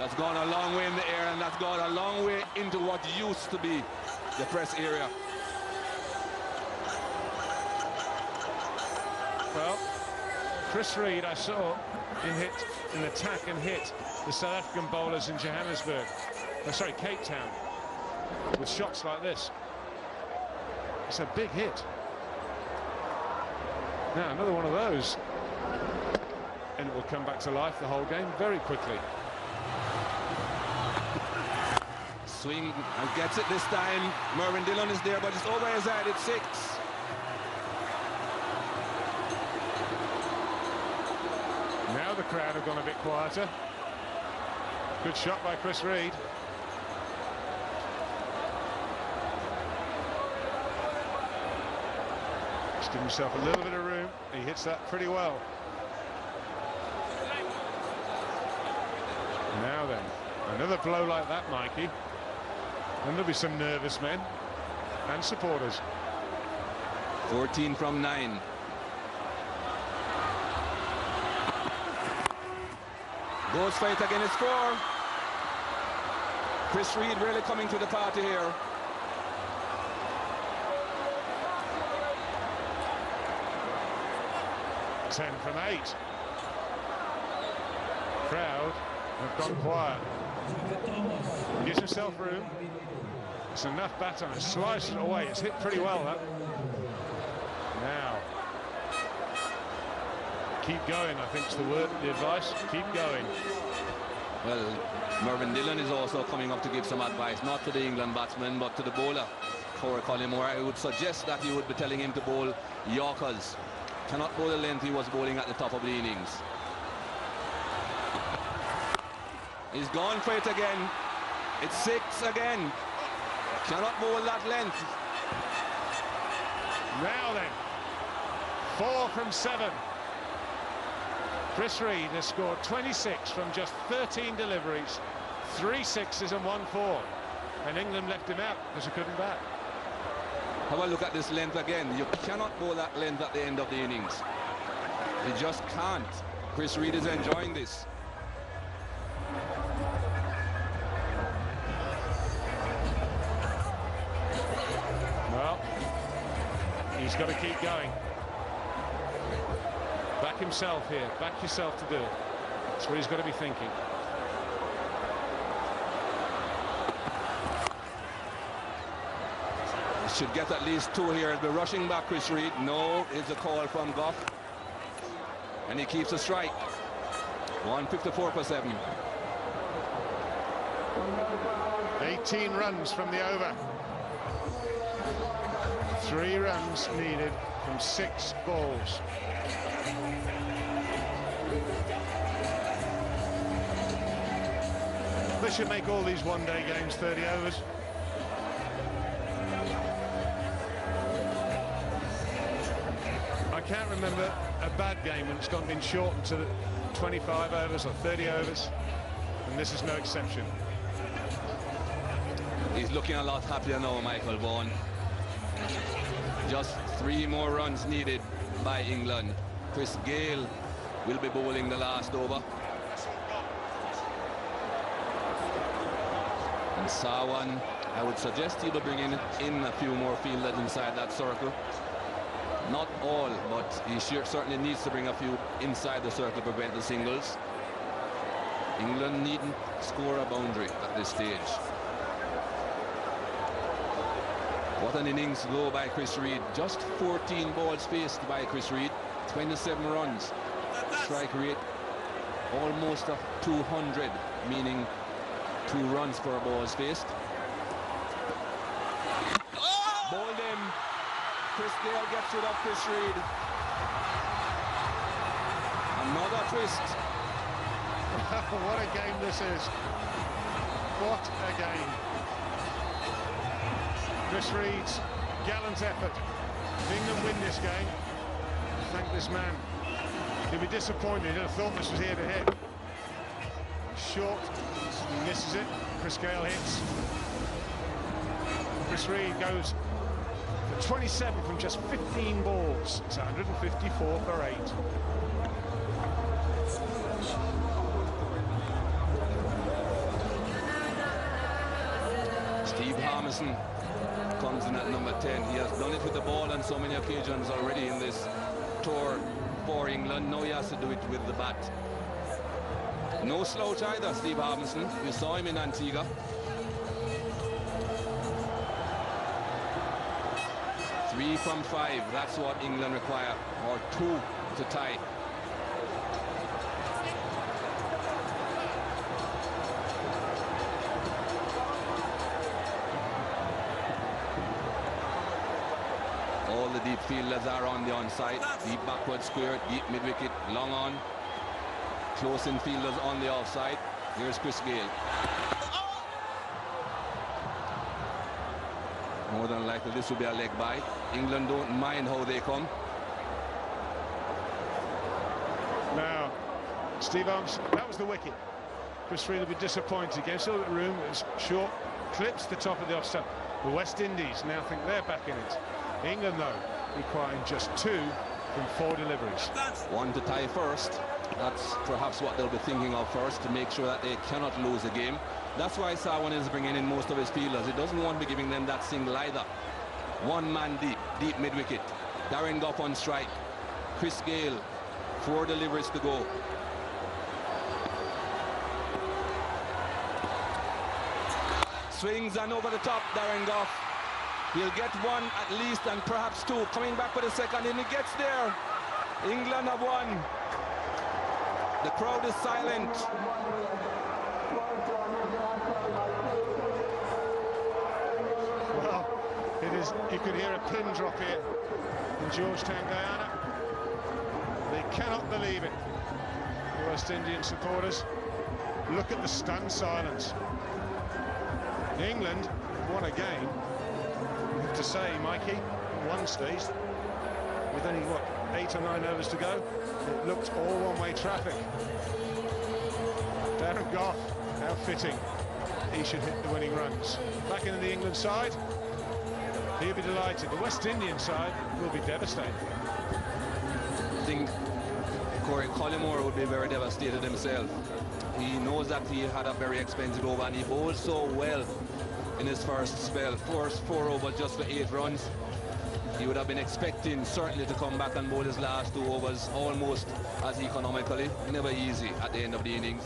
That's gone a long way in the air, and that's gone a long way into what used to be the press area. Well, Chris Reed, I saw in attack and hit the South African bowlers in Johannesburg, sorry, Cape Town, with shots like this. It's a big hit. Now another one of those, and it will come back to life the whole game very quickly. Swing and gets it this time. Mervyn Dillon is there, but it's over his head. It's 6. Now the crowd have gone a bit quieter. Good shot by Chris Reed. Just give himself a little bit of room. He hits that pretty well. Now then, another blow like that, Mikey. And there'll be some nervous men and supporters. 14 from 9. Goes for it again, it's 4. Chris Reed really coming to the party here. Ten from 8. Crowd have gone quiet. He gives himself room. It's enough bat on it. Slices it away. It's hit pretty well, that. Now. Keep going, I think is the advice. Keep going. Well, Mervyn Dillon is also coming up to give some advice, not to the England batsman, but to the bowler, Corey Collymore. I would suggest that he would be telling him to bowl Yorkers. Cannot bowl the length he was bowling at the top of the innings. He's gone for it again. It's 6 again. Cannot bowl that length. Now then, 4 from 7. Chris Reed has scored 26 from just 13 deliveries, 3 sixes and 1 4. And England left him out because he couldn't bat. Have a look at this length again. You cannot bowl that length at the end of the innings. You just can't. Chris Reed is enjoying this. Well, he's got to keep going. Back himself here. Back yourself to do it. That's what he's got to be thinking. Should get at least 2 here. He'll be rushing back, Chris Reed. No, it's a call from Gough. And he keeps a strike. 154 for 7. 18 runs from the over. 3 runs needed from 6 balls. They should make all these one-day games 30 overs. I can't remember a bad game when it's been shortened to 25 overs or 30 overs, and this is no exception. He's looking a lot happier now, Michael Vaughan. Just 3 more runs needed by England. Chris Gale will be bowling the last over. And Sawan, I would suggest he'll be bringing in a few more fielders inside that circle. Not all, but he certainly needs to bring a few inside the circle to prevent the singles. England needn't score a boundary at this stage. What an innings low by Chris Reed. Just 14 balls faced by Chris Reed. 27 runs. Strike rate almost a 200, meaning 2 runs for a balls faced. Bowled him. Chris Gale gets rid of Chris Reed. Another twist. What a game this is. What a game. Chris Reed's gallant effort. If England win this game, thank this man. He'll be disappointed. He'd have thought this was here to hit. Short, he misses it. Chris Gale hits. Chris Reed goes for 27 from just 15 balls. It's 154 for 8. Steve Harmison comes in at number 10. He has done it with the ball on so many occasions already in this tour for England. Now he has to do it with the bat. No slouch either, Steve Harmison. We saw him in Antigua. Three from 5, that's what England require, or 2 to tie. All the deep fielders are on the onside. Deep backward square, deep mid-wicket, long on. Close infielders on the offside. Here's Chris Gayle. More than likely this will be a leg by. England don't mind how they come. Now, Steve Arms, that was the wicket. Chris Reed will be disappointed again. Still got room. It's short, clips the top of the offside. The West Indies now think they're back in it. England, though, requiring just 2 from 4 deliveries. 1 to tie first. That's perhaps what they'll be thinking of first, to make sure that they cannot lose the game. That's why Sarwan is bringing in most of his fielders. He doesn't want to be giving them that single either. 1 man deep mid-wicket. Darren Gough on strike. Chris Gayle, 4 deliveries to go. Swings and over the top, Darren Gough. He'll get 1 at least, and perhaps 2. Coming back for the second, and he gets there. England have won. The crowd is silent. Well, it is. You could hear a pin drop here in Georgetown, Guyana. They cannot believe it. The West Indian supporters. Look at the stunned silence. England won a game. I have to say, Mikey, at one stage, with only what, 8 or 9 overs to go, it looked all one-way traffic. Darren Gough, how fitting he should hit the winning runs. Back into the England side, he'll be delighted. The West Indian side will be devastated. I think Corey Collymore would be very devastated himself. He knows that he had a very expensive over, and he bowled so well in his first spell. First 4 overs just for 8 runs. He would have been expecting certainly to come back and bowl his last 2 overs almost as economically. Never easy at the end of the innings.